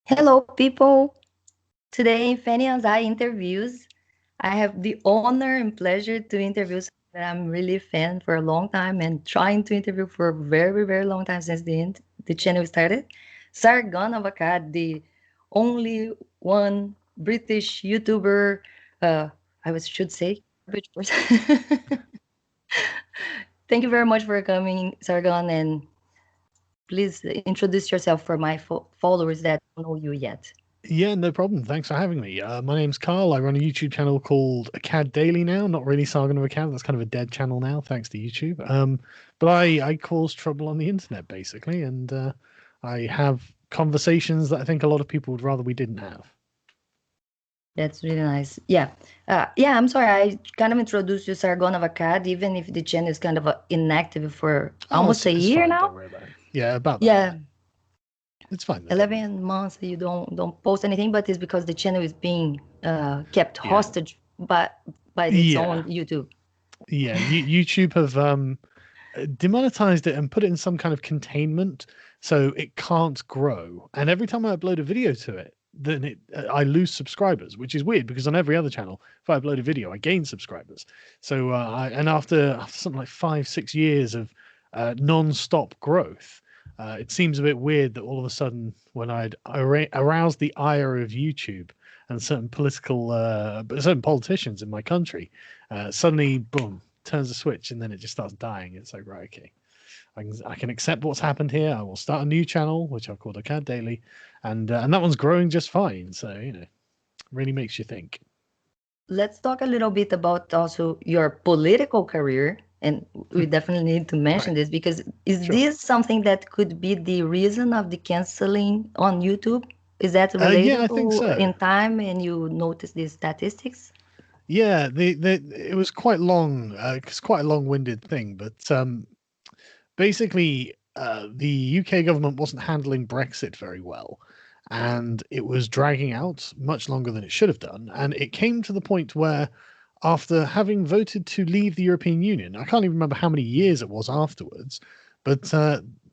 Hello, people. Today in Fanny Anzai interviews, I have the honor and pleasure to interview someone that I'm really a fan for a long time and trying to interview for a very, very long time since the channel started. Sargon of Akkad, the only one British YouTuber, uh, should say, garbage person. Thank you very much for coming, Sargon, and please introduce yourself for my followers that don't know you yet. Yeah, no problem. Thanks for having me. My name's Carl. I run a YouTube channel called Akkad Daily now. Not really Sargon of Akkad. That's kind of a dead channel now, thanks to YouTube. But I cause trouble on the internet basically, and I have conversations that I think a lot of people would rather we didn't have. That's really nice. Yeah. I'm sorry. I kind of introduced you Sargon of Akkad, even if the channel is kind of inactive for Oh, almost a it's year fine. Don't now. worry about it. Yeah, about that. Yeah, Yeah, it's fine though. 11 months you don't post anything, but it's because the channel is being kept Yeah, hostage by its yeah, own YouTube. yeah. YouTube have demonetized it and put it in some kind of containment so it can't grow. And every time I upload a video to it, then I lose subscribers, which is weird because on every other channel, if I upload a video, I gain subscribers. So and after something like 5-6 years of non-stop growth, it seems a bit weird that all of a sudden, when I'd aroused the ire of YouTube and certain politicians in my country, suddenly, boom, turns a switch and then it just starts dying. It's like, right, okay, I can accept what's happened here. I will start a new channel, which I've called Akkad Daily, and that one's growing just fine. So really makes you think. Let's talk a little bit about also your political career. And we definitely need to mention Right. this because is Sure. this something that could be the reason of the canceling on YouTube? Is that Yeah, I think relatable so. in time and you notice these statistics? Yeah, the it was quite long. It's quite a long-winded thing, but basically, the UK government wasn't handling Brexit very well, and it was dragging out much longer than it should have done. And it came to the point where, after having voted to leave the European Union, I can't even remember how many years it was afterwards, but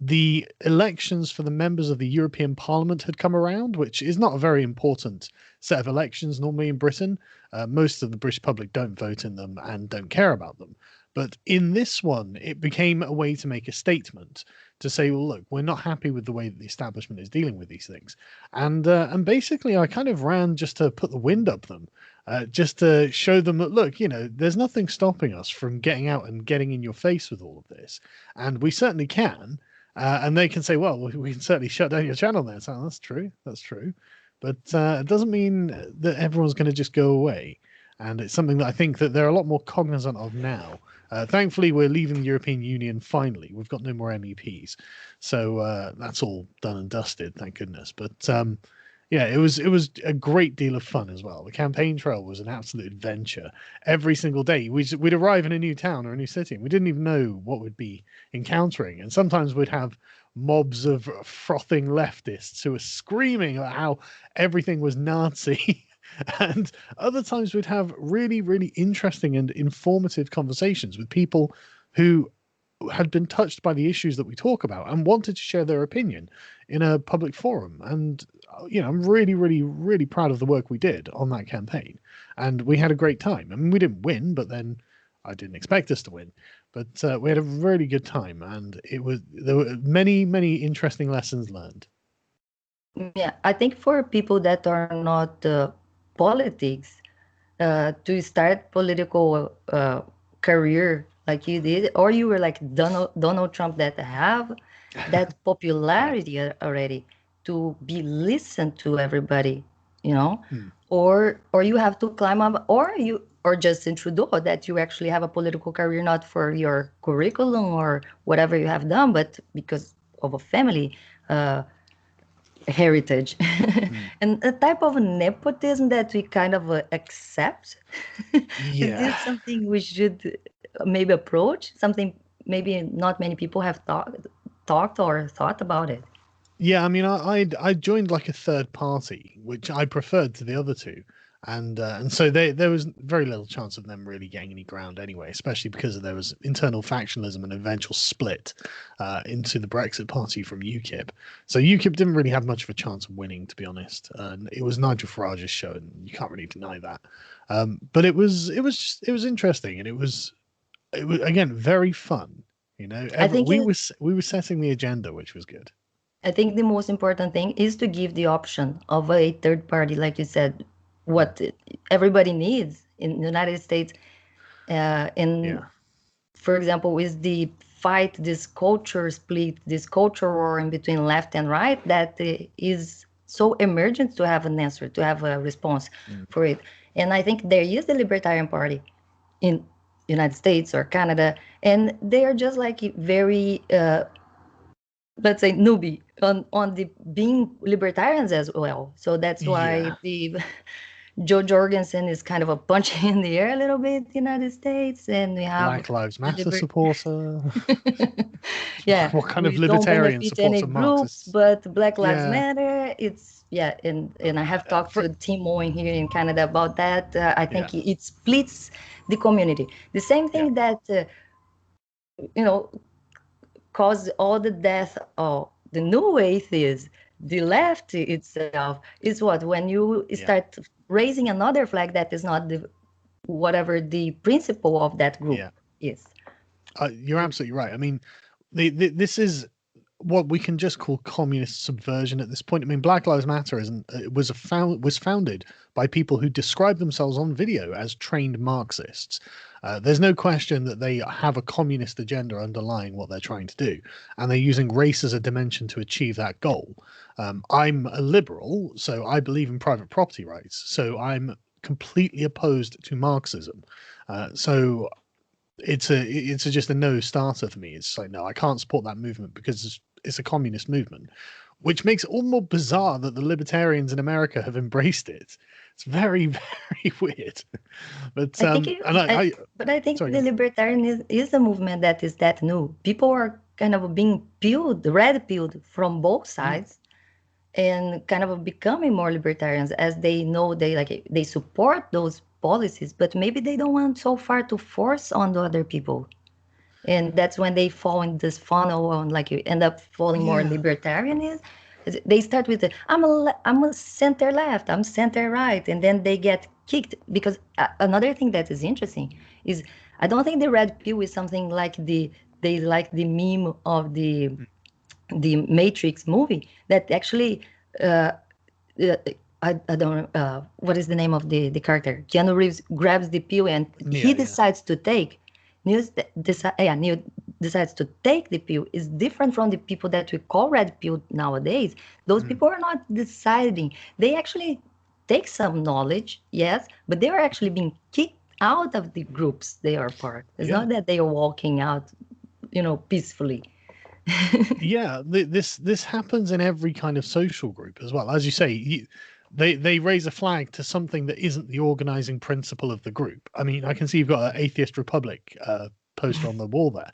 the elections for the members of the European Parliament had come around, which is not a very important set of elections normally in Britain. Most of the British public don't vote in them and don't care about them. But in this one, it became a way to make a statement to say, well, look, we're not happy with the way that the establishment is dealing with these things. And basically, I kind of ran just to put the wind up them, just to show them that, look, there's nothing stopping us from getting out and getting in your face with all of this. And we certainly can. And they can say, well, we can certainly shut down your channel there. So that's true. That's true. But it doesn't mean that everyone's going to just go away. And it's something that I think that they're a lot more cognizant of now. Thankfully, we're leaving the European Union finally. We've got no more MEPs, so that's all done and dusted, thank goodness. But yeah, it was a great deal of fun as well. The campaign trail was an absolute adventure. Every single day, we'd arrive in a new town or a new city, and we didn't even know what we'd be encountering. And sometimes we'd have mobs of frothing leftists who were screaming about how everything was Nazi. And other times we'd have really, really interesting and informative conversations with people who had been touched by the issues that we talk about and wanted to share their opinion in a public forum. And I'm really, really, really proud of the work we did on that campaign. And we had a great time. I mean, we didn't win, but then I didn't expect us to win. But we had a really good time, and there were many, many interesting lessons learned. Yeah, I think for people that are not politics, to start political career like you did, or you were like Donald Trump that have that Yeah. popularity already to be listened to everybody, you know, Hmm. or you have to climb up, or Justin Trudeau that you actually have a political career not for your curriculum or whatever you have done, but because of a family. Heritage Hmm. and a type of nepotism that we kind of accept. Is Yeah. this something we should maybe approach? Something maybe not many people have talked or thought about it. Yeah, I mean, I joined like a third party, which I preferred to the other two. And so there was very little chance of them really getting any ground anyway, especially because there was internal factionalism and eventual split into the Brexit Party from UKIP. So UKIP didn't really have much of a chance of winning, to be honest. It was Nigel Farage's show, and you can't really deny that. But it was interesting, and it was again very fun. I think We were setting the agenda, which was good. I think the most important thing is to give the option of a third party, like you said, what everybody needs in the United States. In, Yeah, for example, is the fight, this culture split, this culture war in between left and right that is so emergent to have an answer, to have a response mm, for it. And I think there is the Libertarian Party in United States or Canada, and they are just like very let's say newbie on the being libertarians as well. So that's why yeah. the Joe Jorgensen is kind of a punch in the air a little bit in the United States, and we have Black Lives the Matter supporter. yeah, What kind of we don't libertarian benefit any supports a groups, Marxist? but Black Lives Yeah, Matter. It's yeah, and I have talked for to Tim Owen here in Canada about that. I yeah, think it splits the community. The same yeah, thing that you know caused all the death of the new atheists, the left itself, is what when you yeah, start raising another flag that is not the whatever the principle of that group yeah. is. You're absolutely right. I mean, this is what we can just call communist subversion at this point. I mean, Black Lives Matter isn't was founded by people who describe themselves on video as trained Marxists. There's no question that they have a communist agenda underlying what they're trying to do, and they're using race as a dimension to achieve that goal. I'm a liberal, so I believe in private property rights. So I'm completely opposed to Marxism. So it's just a no starter for me. It's like, no, I can't support that movement because it's a communist movement, which makes it all more bizarre that the libertarians in America have embraced it. It's very very weird. But I think, but I think sorry, the libertarian is a movement that is that new. People are kind of being peeled, red pilled from both mm, sides, and kind of becoming more libertarians as they know they support those policies, but maybe they don't want so far to force on the other people. And that's when they fall in this funnel on like you end up falling more yeah, libertarian is they start with I'm a center left, I'm center right, and then they get kicked because another thing that is interesting is I don't think the red pill is something like they like the meme of mm, the Matrix movie that actually uh, uh, I don't what is the name of the character? Keanu Reeves grabs the pill and he yeah, yeah, decides to take. Neo decides to take the pill is different from the people that we call red pill nowadays. Those mm, people are not deciding. They actually take some knowledge, yes, but they are actually being kicked out of the groups they are part. It's yeah. not that they are walking out, peacefully. Yeah, this happens in every kind of social group as well. As you say, they raise a flag to something that isn't the organizing principle of the group. I mean, I can see you've got an Atheist Republic poster on the wall there.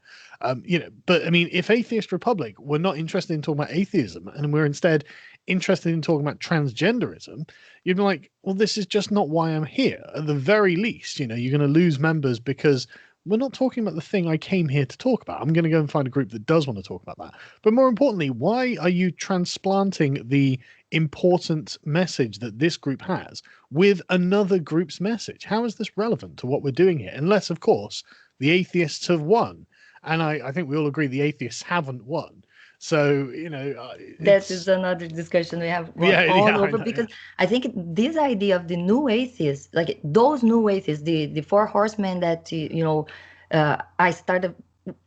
But I mean, if Atheist Republic were not interested in talking about atheism and we're instead interested in talking about transgenderism, you'd be like, well, this is just not why I'm here. At the very least, you're going to lose members because we're not talking about the thing I came here to talk about. I'm going to go and find a group that does want to talk about that. But more importantly, why are you transplanting the important message that this group has with another group's message? How is this relevant to what we're doing here? Unless, of course, the atheists have won. And I think we all agree the atheists haven't won. So, That is it's, another discussion we have gone yeah, yeah, all I over know. Yeah. because I think this idea of the new atheists, like those new atheists, the four horsemen that I started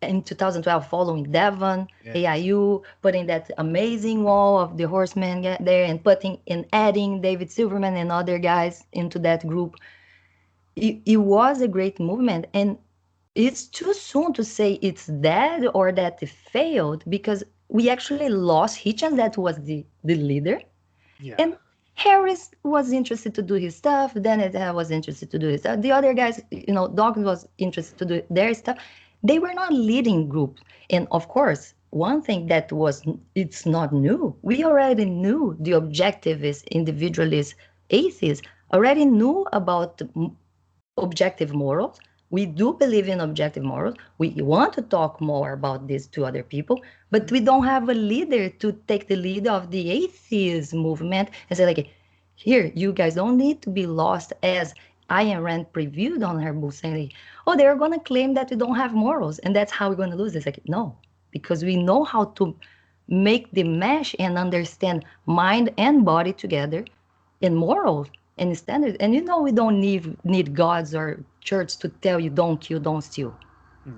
in 2012 following Devon, Yeah. AIU, putting that amazing wall of the horsemen there and putting and adding David Silverman and other guys into that group. It was a great movement, and it's too soon to say it's dead or that it failed because we actually lost Hitchens, that was the leader, Yeah. and Harris was interested to do his stuff. Dennett was interested to do his stuff. The other guys, Dawkins was interested to do their stuff. They were not leading groups, and of course, one thing that it's not new. We already knew the objectivist, individualist atheists already knew about objective morals. We do believe in objective morals. We want to talk more about this to other people, but we don't have a leader to take the lead of the atheist movement and say, like, here, you guys don't need to be lost, as Ayn Rand previewed on her book, saying, like, oh, they're going to claim that we don't have morals, and that's how we're going to lose. It's like, no, because we know how to make the mesh and understand mind and body together in morals and standards. And we don't need gods or church to tell you don't kill, don't steal.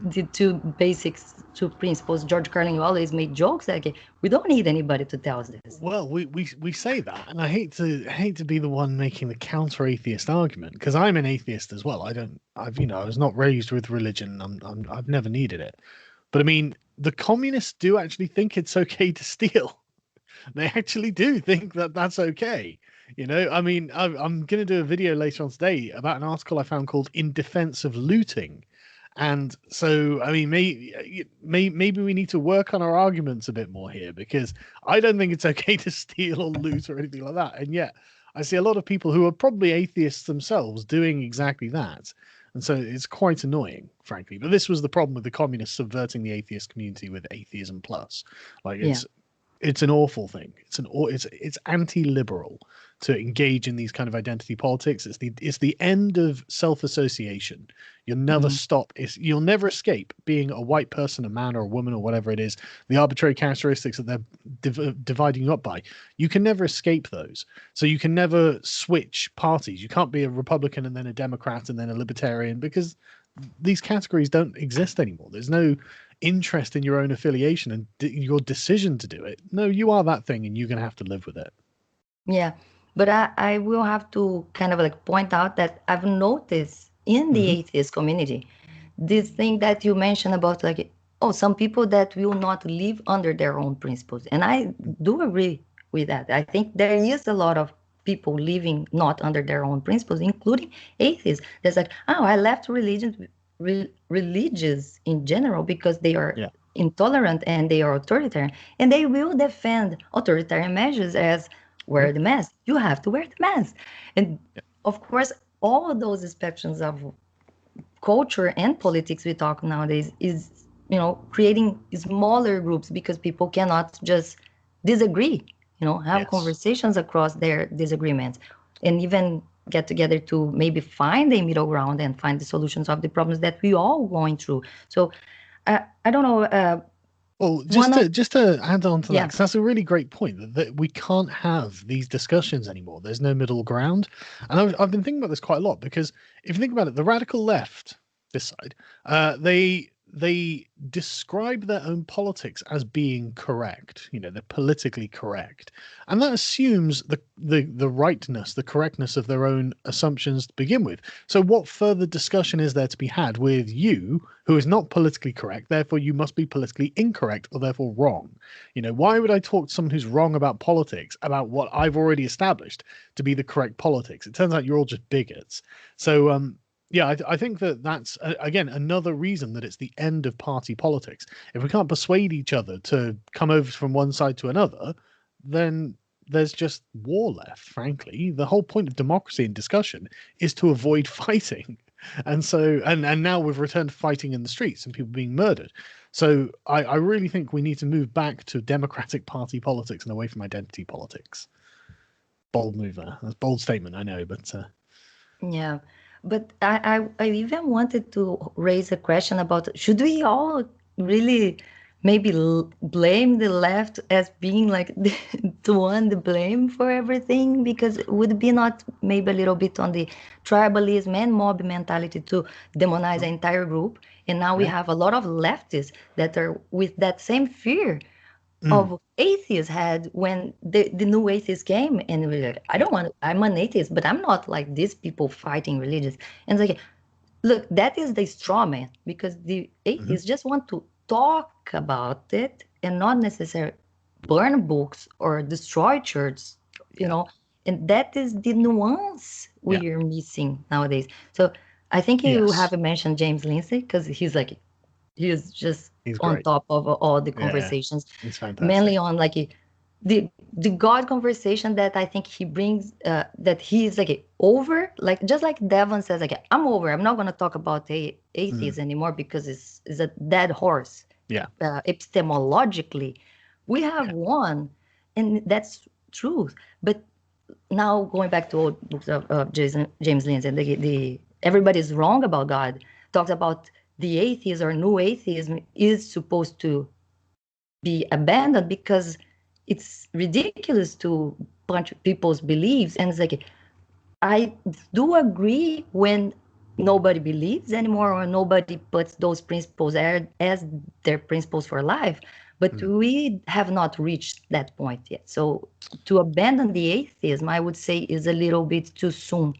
The two basics, two principles. George Carlin always made jokes like, we don't need anybody to tell us this. Well, we say that, and I hate to be the one making the counter atheist argument, because I'm an atheist as well. I was not raised with religion. I've never needed it. But I mean, the communists do actually think it's okay to steal. They actually do think that that's okay. I mean, I'm going to do a video later on today about an article I found called "In Defense of Looting." And so, I mean, maybe we need to work on our arguments a bit more here, because I don't think it's okay to steal or loot or anything like that. And yet, I see a lot of people who are probably atheists themselves doing exactly that. And so it's quite annoying, frankly. But this was the problem with the communists subverting the atheist community with atheism plus. Like, it's an awful thing. It's anti-liberal to engage in these kind of identity politics. It's the end of self-association. You'll never stop. You'll never escape being a white person, a man or a woman or whatever it is. The arbitrary characteristics that they're dividing you up by. You can never escape those. So you can never switch parties. You can't be a Republican and then a Democrat and then a Libertarian, because these categories don't exist anymore. There's no interest in your own affiliation and your decision to do it. No, you are that thing, and you're going to have to live with it. Yeah, but I will have to kind of like point out that I've noticed in the atheist community this thing that you mentioned about, like, oh, some people that will not live under their own principles. And I do agree with that. I think there is a lot of people living not under their own principles, including atheists. There's like, oh, I left religious in general because they are intolerant and they are authoritarian, and they will defend authoritarian measures as wear the mask. You have to wear the mask. And of course, all of those spectrums of culture and politics we talk nowadays is, creating smaller groups because people cannot just disagree, have conversations across their disagreements, and even get together to maybe find a middle ground and find the solutions of the problems that we all going through. So I don't know. Well, just to add on to that, because that's a really great point, that we can't have these discussions anymore. There's no middle ground. And I've been thinking about this quite a lot, because if you think about it, the radical left, this side, they describe their own politics as being correct. They're politically correct, and that assumes the rightness, the correctness of their own assumptions to begin with. So what further discussion is there to be had with you, who is not politically correct? Therefore you must be politically incorrect, or therefore wrong. Why would I talk to someone who's wrong about politics, about what I've already established to be the correct politics? It turns out you're all just bigots. So yeah, I think that's, again, another reason that it's the end of party politics. If we can't persuade each other to come over from one side to another, then there's just war left, frankly. The whole point of democracy and discussion is to avoid fighting. And so, and now we've returned to fighting in the streets and people being murdered. So I really think we need to move back to democratic party politics and away from identity politics. Bold move there. That's a bold statement, I know, but... Yeah. But I even wanted to raise a question about, should we all really maybe blame the left as being like the one to blame for everything? Because it would be not maybe a little bit on the tribalism and mob mentality to demonize an entire group. And now we have a lot of leftists that are with that same fear of atheists had when the new atheists came, and we're like, I'm an atheist, but I'm not like these people fighting religions. And it's like, look, that is the straw man, because the atheists just want to talk about it and not necessarily burn books or destroy churches, and that is the nuance we are missing nowadays. So I think you have mentioned James Lindsay, because he's just on top of all the conversations, mainly on like the God conversation that I think he brings, that he is like over, like just like Devon says, like I'm over. I'm not going to talk about Mm. atheists anymore because it's a dead horse. Yeah. Epistemologically, we have Yeah. one, and that's truth. But now going back to old books of James Lindsay, and the everybody's wrong about God talks about the atheist or new atheism is supposed to be abandoned because it's ridiculous to punch people's beliefs. And it's like, I do agree when nobody believes anymore or nobody puts those principles as their principles for life. But Mm. we have not reached that point yet. So to abandon the atheism, I would say, is a little bit too soon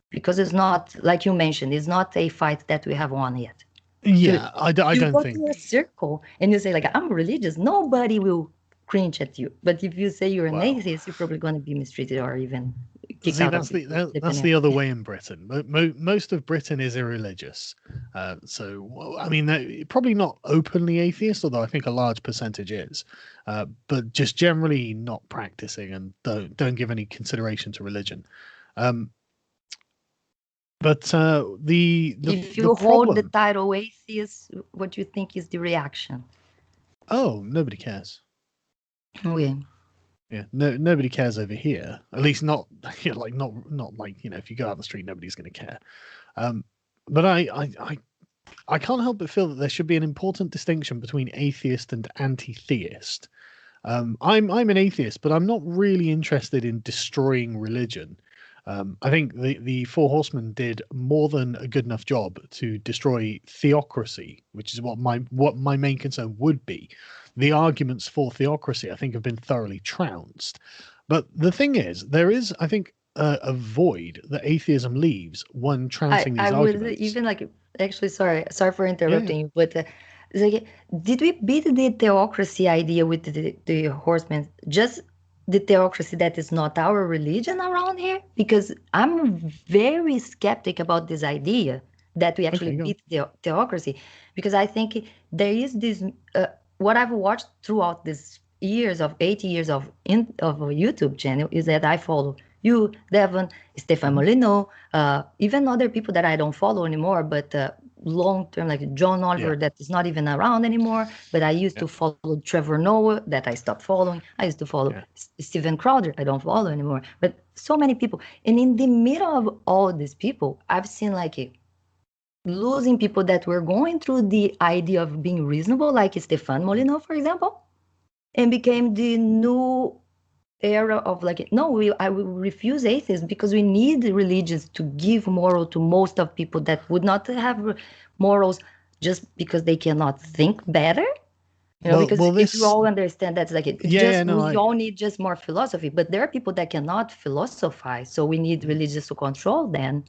because it's not, like you mentioned, it's not a fight that we have won yet. To Yeah, I you don't go to a think. circle and you say like I'm religious, nobody will cringe at you. But if you say you're an Well, atheist, you're probably going to be mistreated or even kicked see, out of that's the the group, that's depending on. the other way in Britain. Most of Britain is irreligious, so well, I mean, probably not openly atheist, although I think a large percentage is, but just generally not practicing and don't give any consideration to religion. Um, but If the you hold the problem. title atheist, what do you think is the reaction? Oh, nobody cares. Okay. Yeah, no, nobody cares over here. At least not, like not like if you go out the street, nobody's going to care. Um, but I can't help but feel that there should be an important distinction between atheist and anti-theist. I'm an atheist, but I'm not really interested in destroying religion. I think the Four Horsemen did more than a good enough job to destroy theocracy, which is what my main concern would be. The arguments for theocracy, I think, have been thoroughly trounced. But the thing is, there is, I think, a void that atheism leaves when trouncing I these would arguments. even like, actually, sorry for Yeah, interrupting you, but it's like, did we beat the theocracy idea with the horsemen? Just the theocracy that is not our religion around here? Because I'm very skeptic about this idea that we actually okay, go on. beat the theocracy, because I think there is this, what I've watched throughout these years of 80 years of a YouTube channel is that I follow you, Devon, Stefan Mhm. Molyneux, even other people that I don't follow anymore, but long term, like John Yeah, Oliver, that is not even around anymore. But I used yeah, to follow Trevor Noah, that I stopped following. I used to follow yeah. Steven Crowder, I don't follow anymore. But so many people. And in the middle of all these people, I've seen like losing people that were going through the idea of being reasonable, like Stefan Mm. Molyneux, for example, and became the new era of like, no, I will refuse atheism because we need religions to give moral to most of people that would not have morals just because they cannot think better. Because Well, if you this. all understand that's like it's Yeah, yeah, just no, we I. all need just more philosophy, but there are people that cannot philosophize, so we need Mhm. religions to control them.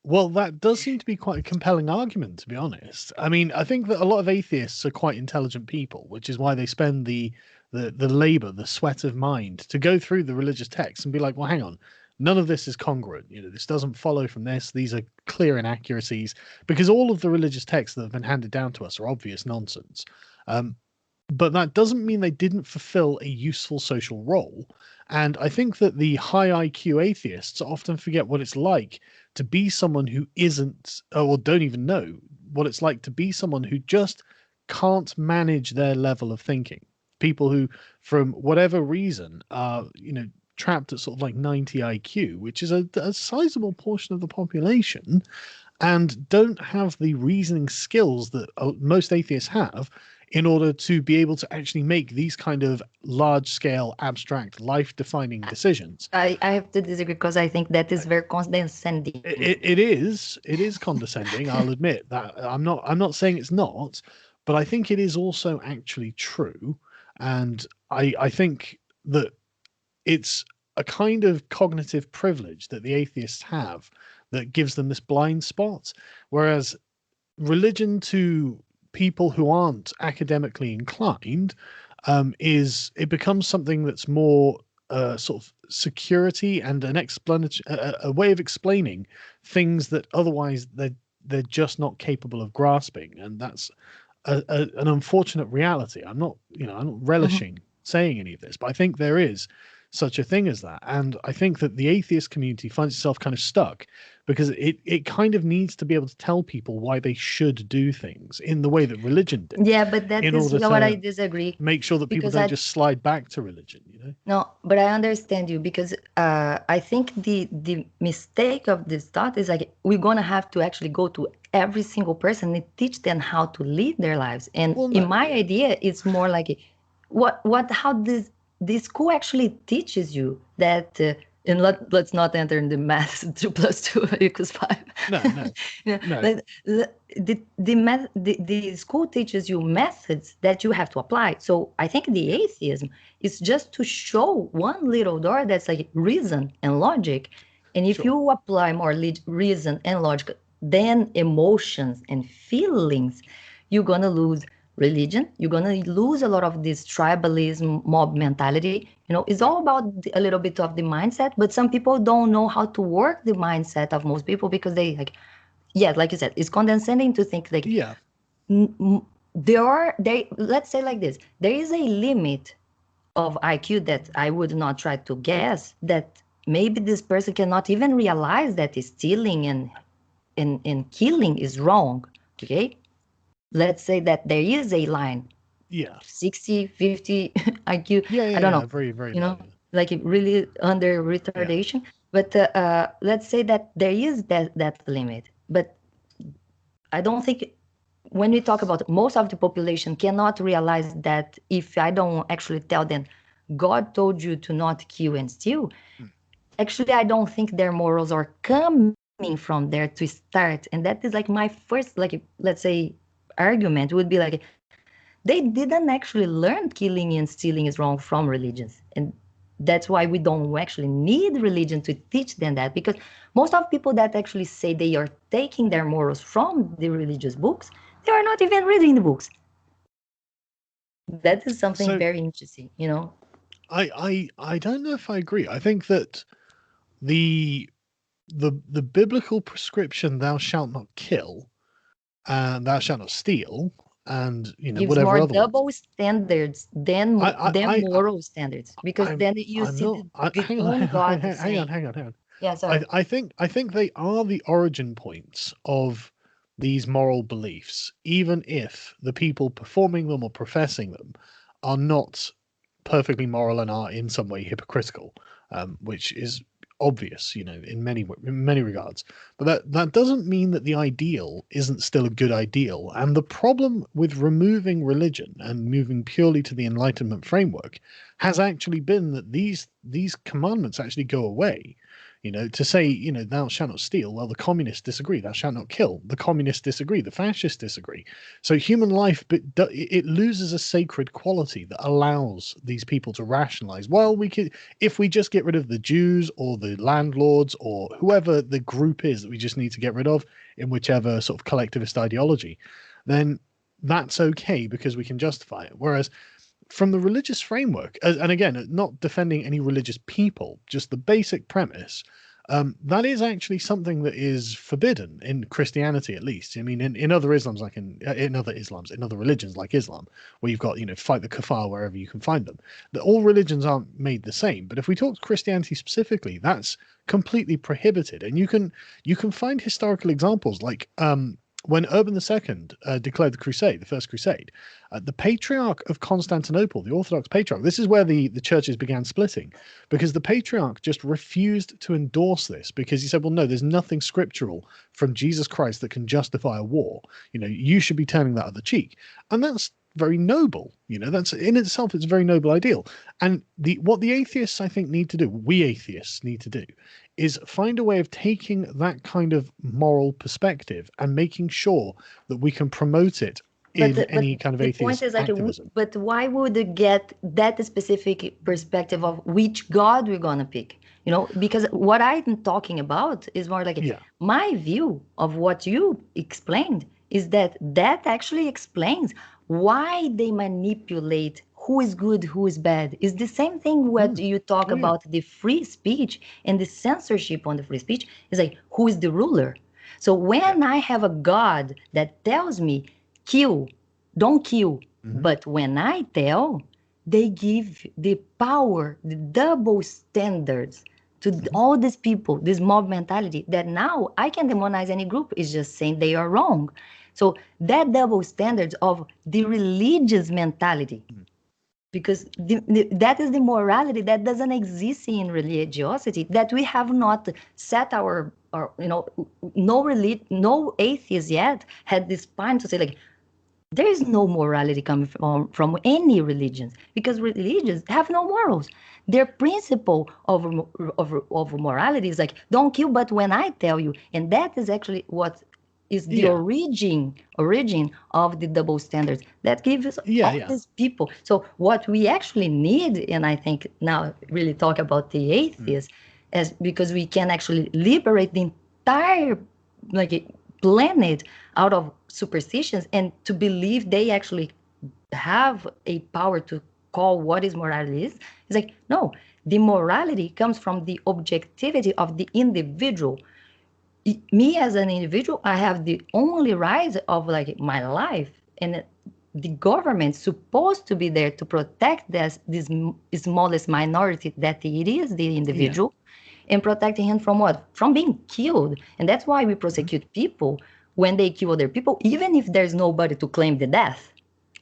Well, that does seem to be quite a compelling argument, to be honest. I mean, I think that a lot of atheists are quite intelligent people, which is why they spend the labor, the sweat of mind to go through the religious texts and be like, well, hang on, none of this is congruent. This doesn't follow from this. These are clear inaccuracies because all of the religious texts that have been handed down to us are obvious nonsense. Um, but that doesn't mean they didn't fulfill a useful social role. And I think that the high IQ atheists often forget what it's like to be someone who isn't, or don't even know what it's like to be someone who just can't manage their level of thinking. People who, from whatever reason, are, trapped at sort of like 90 IQ, which is a sizable portion of the population, and don't have the reasoning skills that most atheists have in order to be able to actually make these kind of large scale, abstract, life defining decisions. I have to disagree because I think that is very condescending. It is condescending. I'll admit that. I'm not saying it's not, but I think it is also actually true, and I think that it's a kind of cognitive privilege that the atheists have that gives them this blind spot, whereas religion to people who aren't academically inclined is it becomes something that's more sort of security and an explanatory a way of explaining things that otherwise they're just not capable of grasping, and that's an unfortunate reality. I'm not Mhm. relishing saying any of this, but I think there is such a thing as that. And I think that the atheist community finds itself kind of stuck because it kind of needs to be able to tell people why they should do things in the way that religion did, Yeah, but that in is order what I to disagree, make sure that people because don't I just slide back to religion, you know? no, but I understand you, because I think the mistake of this thought is like we're gonna have to actually go to every single person and teach them how to live their lives. And Well, in no, my yeah. idea, it's more like what how this school actually teaches you that. And let's not enter in the math 2 + 2 = 5. No, no, You know, no. like the school teaches you methods that you have to apply. So I think the Yeah, atheism is just to show one little door that's like reason and logic. And if sure. you apply more reason and logic than emotions and feelings, you're gonna lose religion. You're gonna lose a lot of this tribalism, mob mentality. You know, it's Yeah. all about a little bit of the mindset. But some people don't know how to work the mindset of most people, because they like, yes, like you said, it's condescending to think like Yeah. they let's say like this, there is a limit of IQ that I would not try to guess, that maybe this person cannot even realize that stealing and killing is wrong. Okay, let's say that there is a line, Yeah. 60, 50 IQ, Yeah, I yeah, don't know, yeah. Very, very you low. know, like it really under Yeah. retardation. But let's say that there is that limit. But I don't think, when we talk about most of the population cannot realize that, if I don't actually tell them, God told you to not kill and steal, Mm. actually, I don't think their morals are coming from there to start. And that is like my first, like, let's say, argument would be like, they didn't actually learn killing and stealing is wrong from religions. And that's why we don't actually need religion to teach them that, because most of people that actually say they are taking their morals from the religious books, they are not even reading the books. That is something So very interesting, you know? I don't know if I agree. I think that the the biblical prescription, thou shalt not kill and thou shalt not steal, and Gives whatever more other ones. double standards than I I than I, I moral standards, because then you I'm see not. the Hang on, own God hang on, saying, hang on, hang on. yeah, sorry. I think they are the origin points of these moral beliefs, even if the people performing them or professing them are not perfectly moral and are in some way hypocritical, which is obvious, in many regards. But that doesn't mean that the ideal isn't still a good ideal. And the problem with removing religion and moving purely to the Enlightenment framework has actually been that these commandments actually go away. To say, thou shalt not steal. Well, the communists disagree. Thou shalt not kill. The communists disagree. The fascists disagree. So human life, but it loses a sacred quality that allows these people to rationalize. Well, we could, if we just get rid of the Jews or the landlords or whoever the group is that we just need to get rid of in whichever sort of collectivist ideology, then that's okay because we can justify it. Whereas from the religious framework, and again, not defending any religious people, just the basic premise, that is actually something that is forbidden in Christianity, at least. I mean, in other Islams, like in other Islams, in other religions like Islam, where you've got, fight the kuffar wherever you can find them. That all religions aren't made the same. But if we talk Christianity specifically, that's completely prohibited. And you can find historical examples like when Urban II declared the First Crusade, the Patriarch of Constantinople, the Orthodox Patriarch, this is where the churches began splitting, because the Patriarch just refused to endorse this because he said, well, no, there's nothing scriptural from Jesus Christ that can justify a war. You should be turning that other cheek. And that's very noble. That's in itself, it's a very noble ideal. And what the atheists, I think, need to do, we atheists need to do, is find a way of taking that kind of moral perspective and making sure that we can promote it But in any kind of the point atheist is like, activism. but why would you get that specific perspective of which God we're gonna pick? Because what I'm talking about is more like Yeah. my view of what you explained is that actually explains why they manipulate who is good, who is bad. It's the same thing what Mm. you talk Oh yeah. about the free speech and the censorship on the free speech is like, who is the ruler? So Yeah. when I have a God that tells me kill, don't kill. Hmm. But when I tell, they give the power, the double standards to all these people, this mob mentality, that now I can demonize any group is just saying they are wrong. So that double standards of the religious mentality, because that is the morality that doesn't exist in religiosity, that we have not set our no atheist yet had this spine to say like, there is no morality coming from any religions, because religions have no morals. Their principle of morality is like, don't kill but when I tell you. And that is actually what is the Yeah. origin of the double standards that gives all Yeah. these people. So what we actually need, and I think now really talk about the atheists, as because we can actually liberate the entire like planet out of superstitions and to believe they actually have a power to call what is morality is. It's like, no, the morality comes from the objectivity of the individual. Me as an individual, I have the only right of like my life, and the government's supposed to be there to protect this smallest minority that it is the Yeah. individual, and protecting him from what? From being killed. And that's why we prosecute people when they kill other people, even if there's nobody to claim the death,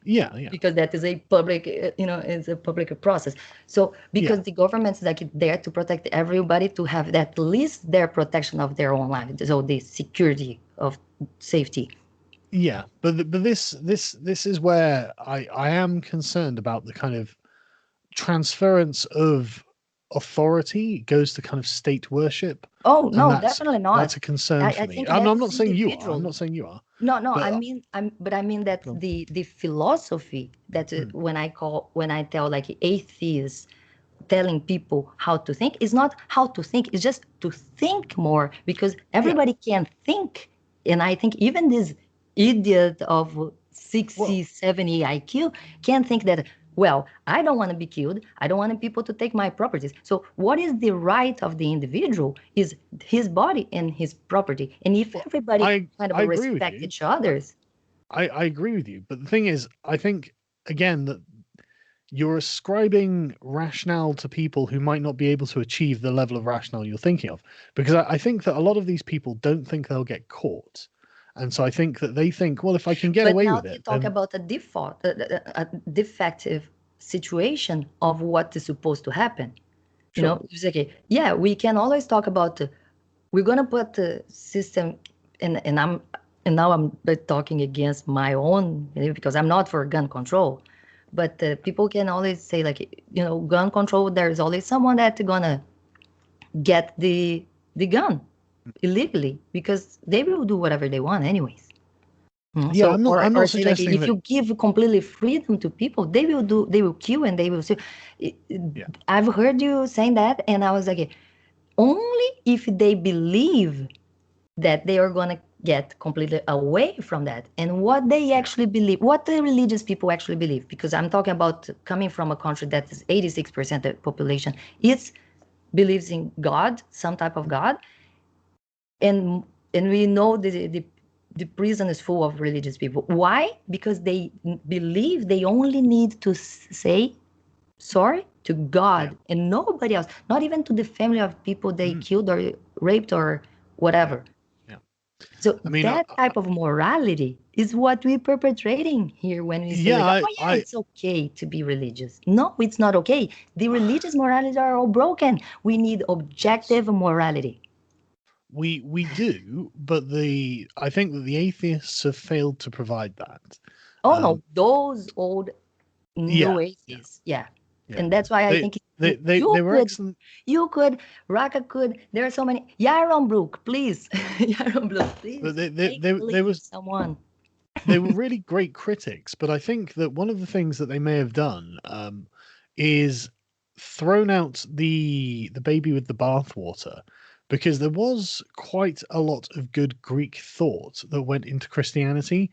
Yeah. Yeah. because that is a public, it's a public process. So Yeah. because the government is like there to protect everybody, to have at least their protection of their own life, so the security of safety. Yeah, but this is where I am concerned about the kind of transference of authority goes to kind of state worship, Oh and no, definitely that's not. a concern I for me. think I'm that not is saying you are. I'm individual. not saying you are, No, I but mean, I mean that um, the philosophy that mm, when I tell like atheists telling people how to think is not how to think, it's just to think more, because yeah. everybody can think. And I think even this idiot of 60, Well, 70 IQ can think that, well, I don't want to be killed. I don't want people to take my properties. So what is the right of the individual is his body and his property. And if well, everybody kind of I agree with respect you. each other's, I agree with you. But the thing is, I think again that you're ascribing rationale to people who might not be able to achieve the level of rationale you're thinking of. Because I think that a lot of these people don't think they'll get caught. And so I think that they think, well, if I can get but away now with you it, talk then about a default, a defective situation of what is supposed to happen. sure. It's okay. Yeah, we can always talk about we're gonna put the system, and now I'm talking against my own, because I'm not for gun control, but people can always say like, gun control. There's always someone that's gonna get the gun illegally, because they will do whatever they want anyways. Yeah, So, I'm or not say like, suggesting if that. you give completely freedom to people, they will kill and they will still. Yeah. I've heard you saying that, and I was like, only if they believe that they are going to get completely away from that, and what they Yeah. actually believe, what the religious people actually believe, because I'm talking about coming from a country that is 86% of the population is believes in God, some type of God, and we know the prison is full of religious people. Why? Because they believe they only need to say sorry to Yeah. God and nobody else, not even to the family of people they Mhm. killed or raped or Yeah. whatever. Yeah. So I mean, that type of morality is what we're perpetrating here when we say yeah, like, oh yeah, it's okay to be religious. No, it's not okay. The religious moralities are all broken. We need objective morality. we do, but I think that the atheists have failed to provide that. Oh Um, no, those old yeah, new yeah, atheists, yeah. yeah. And that's why I They think you they were could, excellent. Raka could. There are so many. Yaron Brook, please, Yaron Brook, But please take they leave was someone. they were really great critics. But I think that one of the things that they may have done is thrown out the baby with the bathwater, because there was quite a lot of good Greek thought that went into Christianity,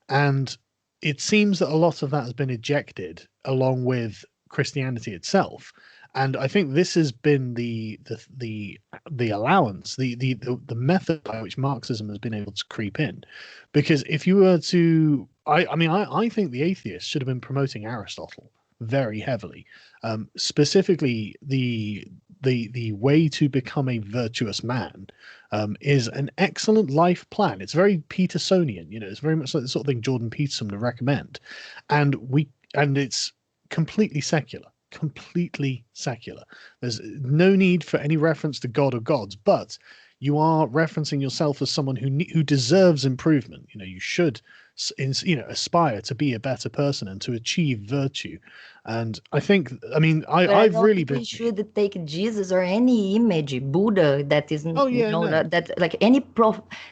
and it seems that a lot of that has been ejected along with Christianity itself. And I think this has been the allowance, the method by which Marxism has been able to creep in. Because if you were to, I mean, I think the atheists should have been promoting Aristotle very heavily. Specifically, the way to become a virtuous man is an excellent life plan. It's very Petersonian, it's very much like the sort of thing Jordan Peterson would recommend, and it's completely secular. Completely secular. There's no need for any reference to God or gods, but you are referencing yourself as someone who deserves improvement. You should aspire to be a better person and to achieve virtue. And But I I've don't really think we been. should take Jesus or any image, Buddha, that is, Oh yeah, no that like any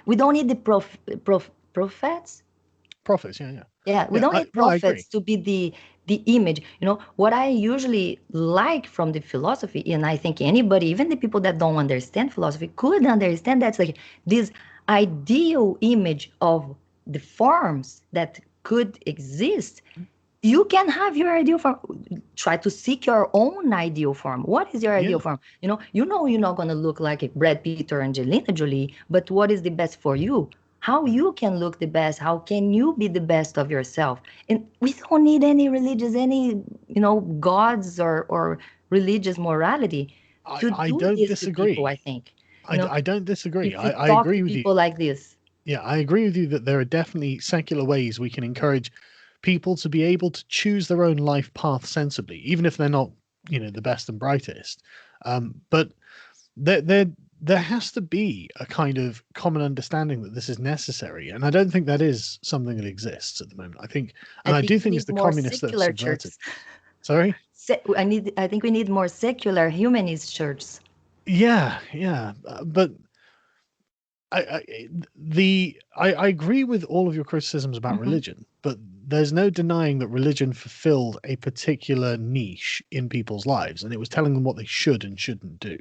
we don't need the prophets. prophets. Yeah, yeah, Yeah, we yeah. don't need No, I agree. prophets to be the image. What I usually like from the philosophy, and I think anybody, even the people that don't understand philosophy, could understand that's like this ideal image of the forms that could exist. You can have your ideal form. Try to seek your own ideal form. What is your ideal Yeah, form? You're not going to look like a Brad Pitt or Angelina Jolie, but what is the best for you? How you can look the best? How can you be the best of yourself? And we don't need any religious, any gods or religious morality to I do don't this to people. I disagree. think I don't disagree. if we I talk to agree with you. people like this. Yeah, I agree with you that there are definitely secular ways we can encourage people to be able to choose their own life path sensibly, even if they're not, the best and brightest. But there has to be a kind of common understanding that this is necessary, and I don't think that is something that exists at the moment. I I think do we think it's need the more communists that have secular subverted. churches. Sorry. I think we need more secular humanist churches. Yeah, yeah, but I agree with all of your criticisms about Hmm. religion, but there's no denying that religion fulfilled a particular niche in people's lives, and it was telling them what they should and shouldn't do.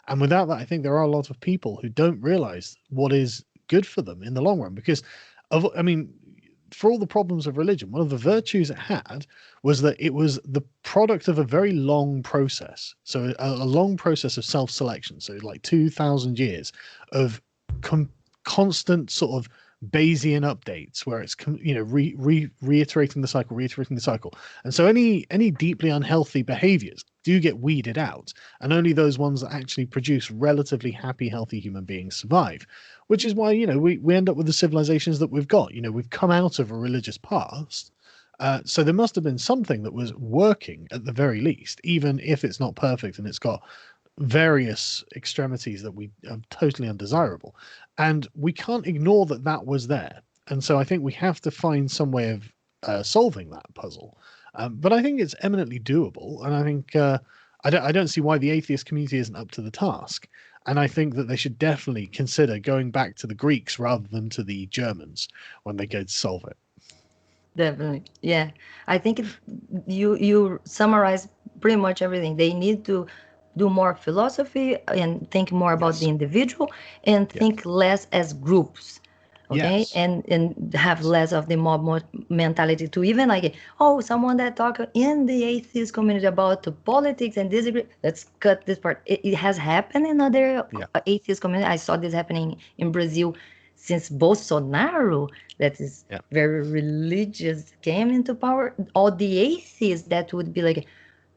And without that, I think there are a lot of people who don't realize what is good for them in the long run. Because for all the problems of religion, one of the virtues it had was that it was the product of a very long process. So a long process of self-selection. So like 2,000 years of com- constant sort of Bayesian updates where it's reiterating the cycle. And so any deeply unhealthy behaviors do get weeded out, and only those ones that actually produce relatively happy, healthy human beings survive. Which is why we end up with the civilizations that we've got. We've come out of a religious past. So there must have been something that was working at the very least, even if it's not perfect and it's got various extremities that we are totally undesirable. And we can't ignore that that was there. And so I think we have to find some way of solving that puzzle. But I think it's eminently doable. And I think I don't see why the atheist community isn't up to the task. And I think that they should definitely consider going back to the Greeks rather than to the Germans when they go to solve it. Definitely. Yeah. I think you summarize pretty much everything. They need to do more philosophy and think more about the Yes. individual and Yes. think less as groups. Okay, Yes. and have less of the mob mentality to even like, oh, someone that talk in the atheist community about the politics and disagree, let's cut this part. It has happened in other Yeah. atheist community. I saw this happening in Brazil since Bolsonaro, that is Yeah. very religious, came into power. All the atheists that would be like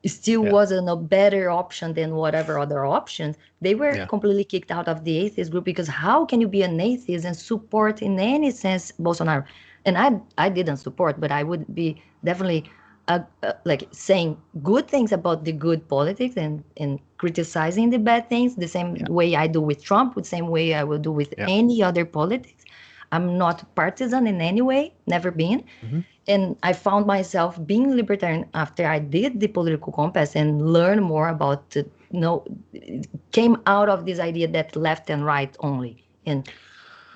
still Yeah. wasn't a better option than whatever other options, they were Yeah. completely kicked out of the atheist group, because how can you be an atheist and support in any sense Bolsonaro? And I didn't support, but I would be definitely like saying good things about the good politics and criticizing the bad things the same Yeah. way I do with Trump, the same way I will do with Yeah. any other politics. I'm not partisan in any way, never been. Hmm. And I found myself being libertarian after I did the political compass and learn more about it came out of this idea that left and right only, and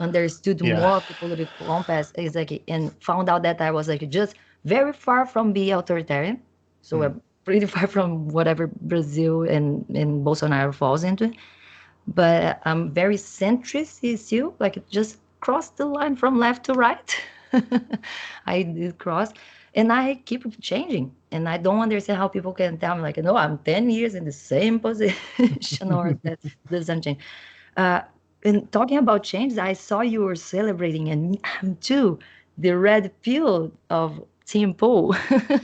understood Yeah. more of the political compass is like, and found out that I was like just very far from being authoritarian. So Mm. we're pretty far from whatever Brazil and Bolsonaro falls into. But I'm very centrist issue, like it just crossed the line from left to right. I did cross, and I keep changing. And I don't understand how people can tell me like, no, I'm 10 years in the same position or that doesn't change. Uh, and talking about change, I saw you were celebrating, and I'm too, the red pill of Tim Pool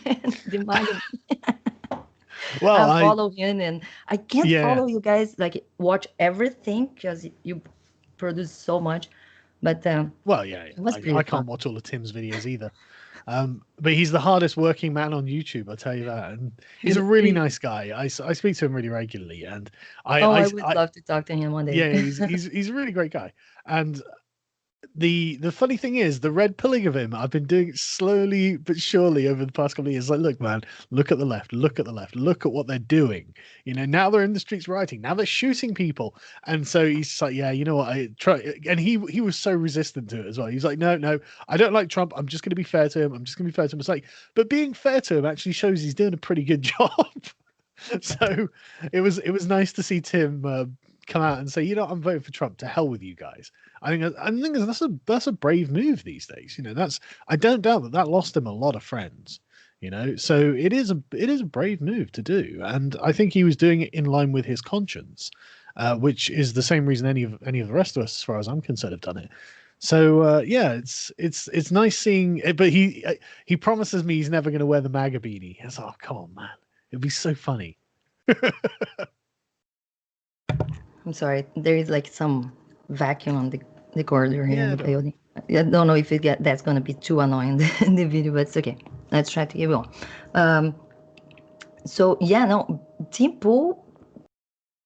and the MAGA. Well, I I follow him, and I can't yeah. follow you guys like watch everything because you produce so much. But Well, yeah, it was yeah. I pretty fun. can't watch all of Tim's videos either. But he's the hardest working man on YouTube, I'll tell you that. And he's a really He- nice guy. I speak to him really regularly, and oh, I would love to talk to him one day. yeah, he's a really great guy. And the funny thing is, the red pilling of him, I've been doing it slowly but surely over the past couple of years. Like, look, man, look at the left, look at the left, look at what they're doing. You know, now they're in the streets rioting, now they're shooting people, and so he's just like, yeah, you know what, I try. And he was so resistant to it as well. He's like, no, no, I don't like Trump. I'm just going to be fair to him. I'm just going to be fair to him. It's like, but being fair to him actually shows he's doing a pretty good job. So it was nice to see Tim come out and say, you know, I'm voting for Trump. To hell with you guys. I think that's a brave move these days. You know, that's I don't doubt that lost him a lot of friends. You know, so it is a brave move to do, and I think he was doing it in line with his conscience, which is the same reason any of the rest of us, as far as I'm concerned, have done it. So yeah, it's nice seeing it, but he promises me he's never going to wear the MAGA beanie. It's oh come on, man, it'd be so funny. I'm sorry, there is like some vacuum on the corridor here in Yeah, the don't worry. building. I don't know if that's gonna be too annoying in the video, but it's okay. Let's try to keep going. Um, so yeah, no, Team Pool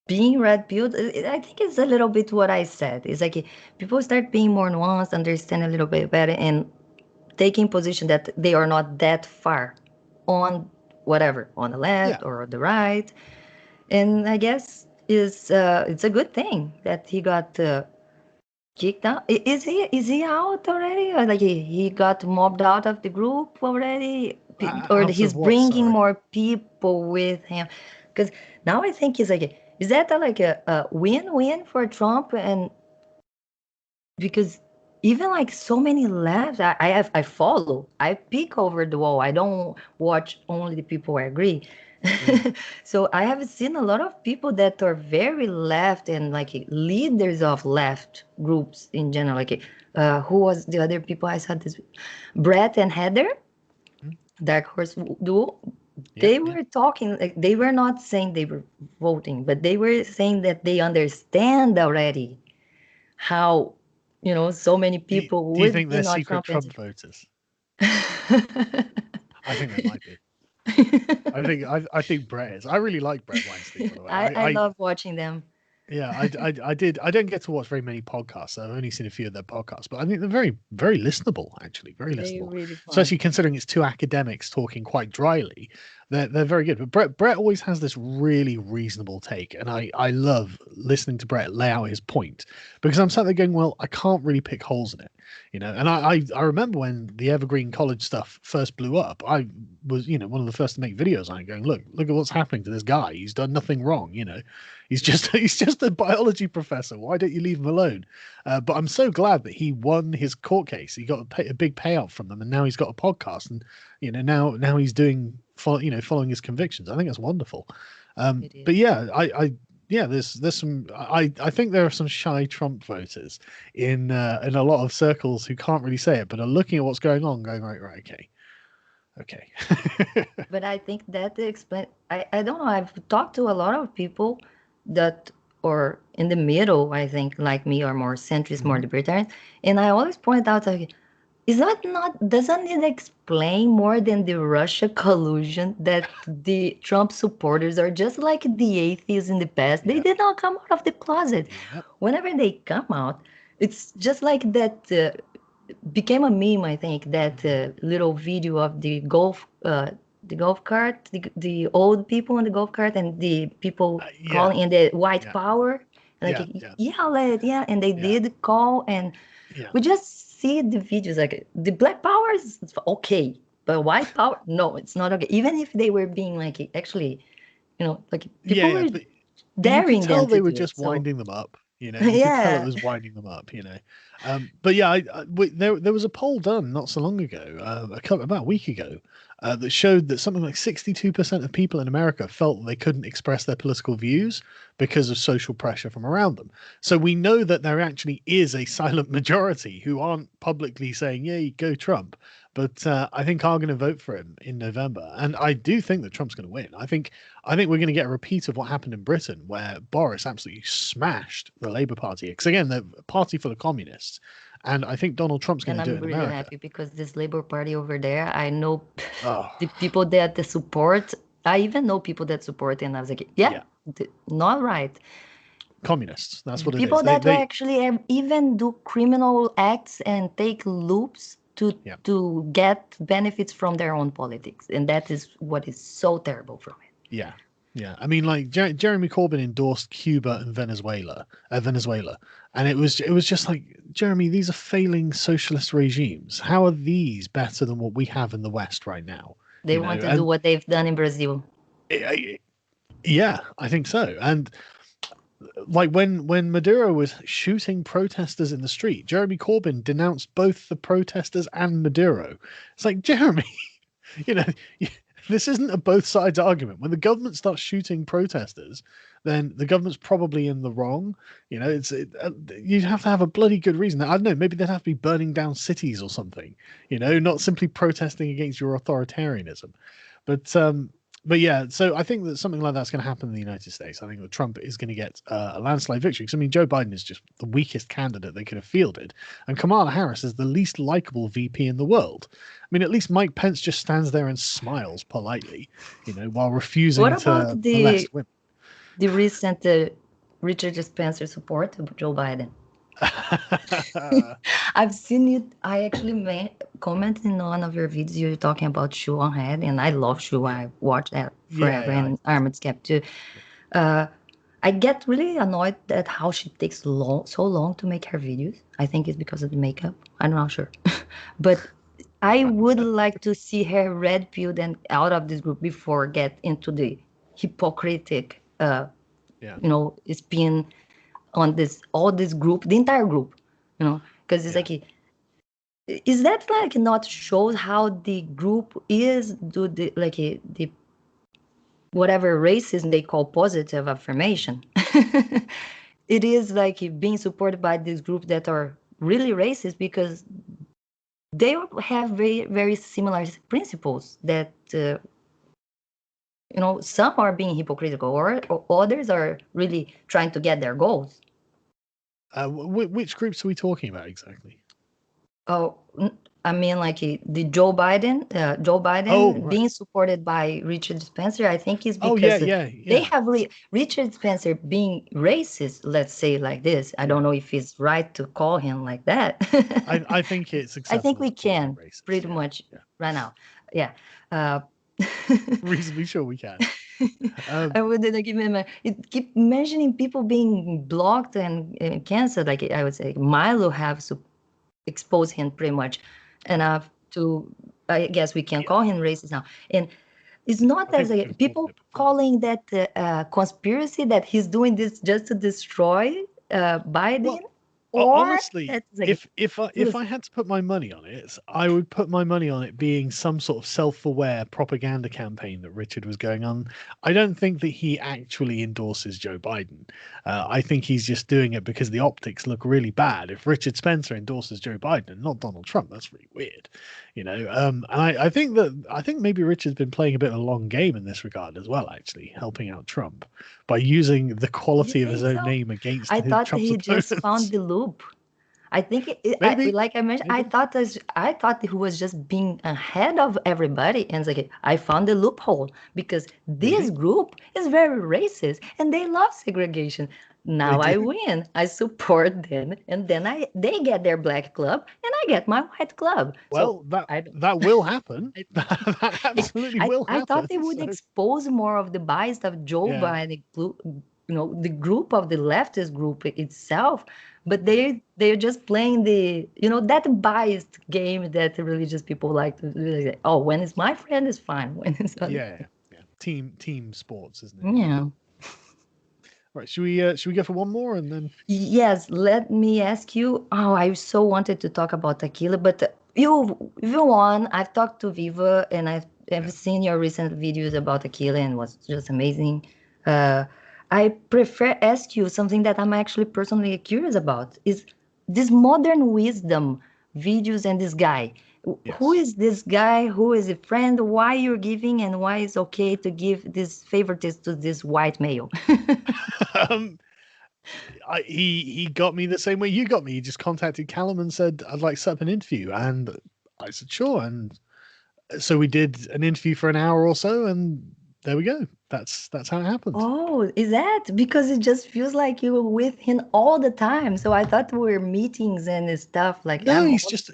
being red pilled, I think it's a little bit what I said. It's like people start being more nuanced, understand a little bit better, and taking position that they are not that far on whatever on the Yeah, left or the right. And I guess is it's a good thing that he got kicked out. Is he out already? Or like he got mobbed out of the group already? Or out he's of what? bringing Sorry. more people with him? Because now I think he's like, is that like a win-win for Trump? And because even like so many laughs, I follow, I peek over the wall. I don't watch only the people I agree. Mm. So I have seen a lot of people that are very left and like leaders of left groups in general. Like who was the other people I saw this? Brett and Heather, Mm. Dark Horse duo. Yeah, They yeah. were talking like they were not saying they were voting, but they were saying that they understand already how so many people Do you would think be they're not secret Trump Trump and voters? I think they might be. I think Brett is. I really like Brett Weinstein, by the way. I love watching them. Yeah, I did. I don't get to watch very many podcasts. I've only seen a few of their podcasts, but I think they're very, very listenable, actually. Very They're listenable. really fun. Especially considering it's two academics talking quite dryly. They're very good. But Brett always has this really reasonable take, and I love listening to Brett lay out his point because I'm sat there going, well, I can't really pick holes in it, you know. And I remember when the Evergreen College stuff first blew up, I was, you know, one of the first to make videos on it, going, look at what's happening to this guy. He's done nothing wrong, you know. He's just a biology professor. Why don't you leave him alone? But I'm so glad that he won his court case. He got a big payout from them, and now he's got a podcast, and you know now he's following his convictions. I think that's wonderful. It is. But yeah, yeah, there's some. I think there are some shy Trump voters in a lot of circles who can't really say it, but are looking at what's going on, going right, okay, okay. But I think that explain. I don't know. I've talked to a lot of people that are in the middle. I think like me, or more centrist, more Mhm. libertarian, and I always point out like, is that not doesn't it explain more than the Russia collusion that the Trump supporters are just like the atheists in the past? They Yeah, did not come out of the closet. yeah, Whenever they come out, it's just like that. Became a meme, I think, that little video of the golf cart, the old people on the golf cart, and the people yeah, calling in the white yeah, power, and yeah, like, yeah, yeah, yeah, and they yeah, did call, and yeah. we just see the videos like the black power is okay, but white power, no, it's not okay. Even if they were being like actually, like Yeah, people yeah, were but you could daring them tell to they were do it. just So winding them up. You know, you could tell it yeah, was winding them up. You know, but yeah, there was a poll done not so long ago, about a week ago, that showed that something like 62% of people in America felt they couldn't express their political views because of social pressure from around them. So we know that there actually is a silent majority who aren't publicly saying, "Yay, go Trump," but I think are going to vote for him in November, and I do think that Trump's going to win. I think we're going to get a repeat of what happened in Britain, where Boris absolutely smashed the Labour Party, because again, they're a party full of communists, and I think Donald Trump's going And to do it I'm in really America. happy because this Labour Party over there, I know Oh, the people that the support. I even know people that support, and I was like, yeah, yeah, not right. communists. That's what it is. People They that are they actually even do criminal acts and take loops yeah. to get benefits from their own politics, and that is what is so terrible from it. Yeah, yeah. I mean, like Jeremy Corbyn endorsed Cuba and Venezuela, and it was just like, Jeremy, these are failing socialist regimes. How are these better than what we have in the West right now? They want to do And what they've done in Brazil. yeah, I think so. And like when Maduro was shooting protesters in the street, Jeremy Corbyn denounced both the protesters and Maduro. It's like, Jeremy, you know, this isn't a both sides argument. When the government starts shooting protesters, then the government's probably in the wrong. You'd have to have a bloody good reason. I don't know. Maybe they'd have to be burning down cities or something. Not simply protesting against your authoritarianism. But but yeah, so I think that something like that's going to happen in the United States. I think that Trump is going to get a landslide victory, because I mean, Joe Biden is just the weakest candidate they could have fielded, and Kamala Harris is the least likable VP in the world. I mean, at least Mike Pence just stands there and smiles politely, while What refusing about to molest women. the recent Richard Spencer support of Joe Biden? I've seen you. I actually commented in one of your videos. You're talking about Shoe on Head, and I love Shoe. I watched that forever, Yeah, and Armored Skep too. I get really annoyed at how she takes so long to make her videos. I think it's because of the makeup. I'm not sure, but I would like to see her red pilled and out of this group before get into the hypocritic, yeah, spin on this group, the entire group, because it's yeah. like, is that like not shows how the group is do the like the whatever racism they call positive affirmation. It is like being supported by this group that are really racist because they have very very similar principles that some are being hypocritical, or others are really trying to get their goals. Which groups are we talking about exactly? Oh, I mean, like the Joe Oh, Biden right. being supported by Richard Spencer, I think is Oh, yeah, because yeah, they yeah, have Richard Spencer being racist, let's say like this. I don't yeah. know if it's right to call him like that. I think it's I think acceptable we to call him can racist. pretty Yeah, much yeah. right now. Yeah. Uh, Reasonably sure we can. Um, I would like it keep mentioning people being blocked and canceled. Like I would say, Milo have exposed him pretty much enough to. I guess we can yeah, call him racist now. And it's not I think as we've called people it before. calling that conspiracy that he's doing this just to destroy Biden, Well, or honestly, that's like if I had to put my money on it, I would put my money on it being some sort of self-aware propaganda campaign that Richard was going on. I don't think that he actually endorses Joe Biden. I think he's just doing it because the optics look really bad. If Richard Spencer endorses Joe Biden and not Donald Trump, that's really weird, And I think maybe Richard's been playing a bit of a long game in this regard as well, actually helping out Trump by using the you quality of his think own so? name against I thought Trump's he just found opponents. the loop. I think, Maybe, like I mentioned, maybe. I thought he was just being ahead of everybody, and it's like I found the loophole because this Maybe group is very racist and they love segregation. they Now I do. win. I support them, and then they get their black club, and I get my white club. So Well, that I don't. that will happen. I, That absolutely will I thought happen. they would So expose more of the bias of Joe yeah, Biden, the group of the leftist group itself, but yeah, they're just playing that biased game that the religious people like to really say, oh, when it's my friend is fine, when it's other. yeah, yeah. Team sports, isn't it? Yeah. Yeah. Right. Should we go for one more and then? Yes, let me ask you. Oh, I so wanted to talk about tequila, but you won. I've talked to Viva, and I've Yeah. seen your recent videos about tequila, and it was just amazing. Uh, I prefer ask you something that I'm actually personally curious about is this modern wisdom videos and this guy. Who Yes. is this guy? Who is a friend? Why you're giving and why it's okay to give this favoritism to this white male? um, he got me the same way you got me. He just contacted Callum and said, "I'd like to set up an interview," and I said, "Sure." And so we did an interview for an hour or so, and there we go. That's how it happened. Oh, is that because it just feels like you were with him all the time? So I thought we were meetings and stuff. Like No, I'm he's just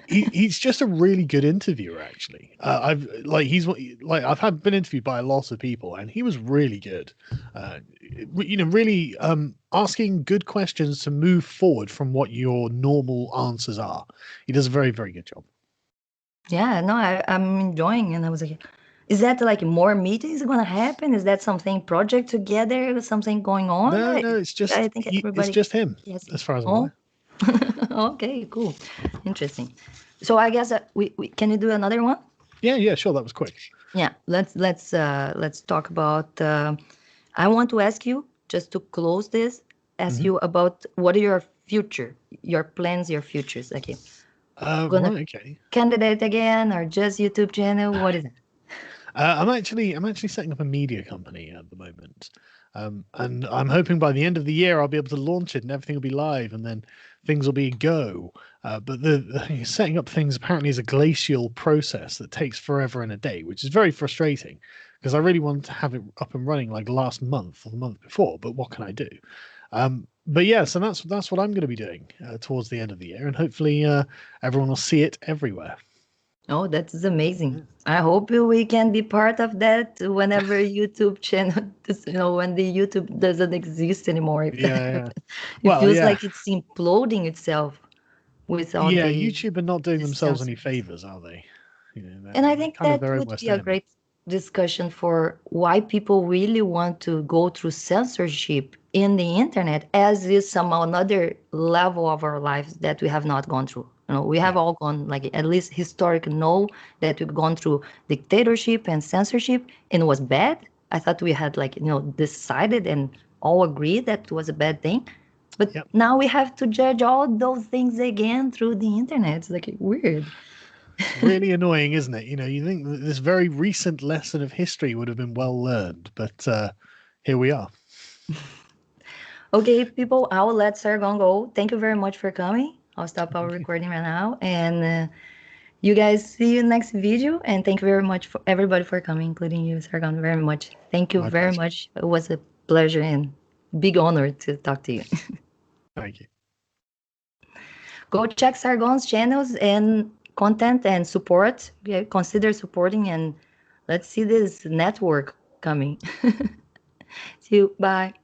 he's just a really good interviewer. Actually, I've like he's like I've had been interviewed by a lot of people, and he was really good. Really asking good questions to move forward from what your normal answers are. He does a very very good job. Yeah, no, I'm enjoying, and I was like, is that like more meetings gonna happen? Is that something project together, something going on? No, no, it's I just think it's everybody, just him, yes. as far as I'm Oh, aware. okay, cool, interesting. So I guess we can you do another one? Yeah, yeah, sure. That was quick. Yeah, let's talk about. I want to ask you just to close this. Ask Hmm. you about what are your future, your plans, your futures. Okay, gonna Right, okay. candidate again or just YouTube channel? What is it? I'm actually setting up a media company at the moment, and I'm hoping by the end of the year I'll be able to launch it and everything will be live, and then things will be go. But the setting up things apparently is a glacial process that takes forever and a day, which is very frustrating because I really wanted to have it up and running like last month or the month before. But what can I do? But yeah, so that's what I'm going to be doing towards the end of the year, and hopefully everyone will see it everywhere. Oh, that's amazing. Yeah. I hope we can be part of that whenever YouTube channel, when the YouTube doesn't exist anymore. If that Yeah, yeah. happens, it Well, feels yeah. like it's imploding itself without Yeah, the YouTube are not doing themselves any censorship. favors, are they? And I They're think kind of that their own would worst be a enemy. great discussion for why people really want to go through censorship in the internet, as is some another level of our lives that we have not gone through. We have Yeah, all gone, like at least historic know that we've gone through dictatorship and censorship, and it was bad. I thought we had decided and all agreed that it was a bad thing. But yep. now we have to judge all those things again through the internet. It's like weird. Really annoying, isn't it? You think that this very recent lesson of history would have been well learned, but here we are. Okay, people, I will let Sargon go. Thank you very much for coming. I'll stop our Thank you. recording right now. And you guys see you next video. And thank you very much for everybody for coming, including you, Sargon, very much. Thank you My very pleasure. much. It was a pleasure and big honor to talk to you. Thank you. Go check Sargon's channels and content and support. Okay, consider supporting and let's see this network coming. See you. Bye.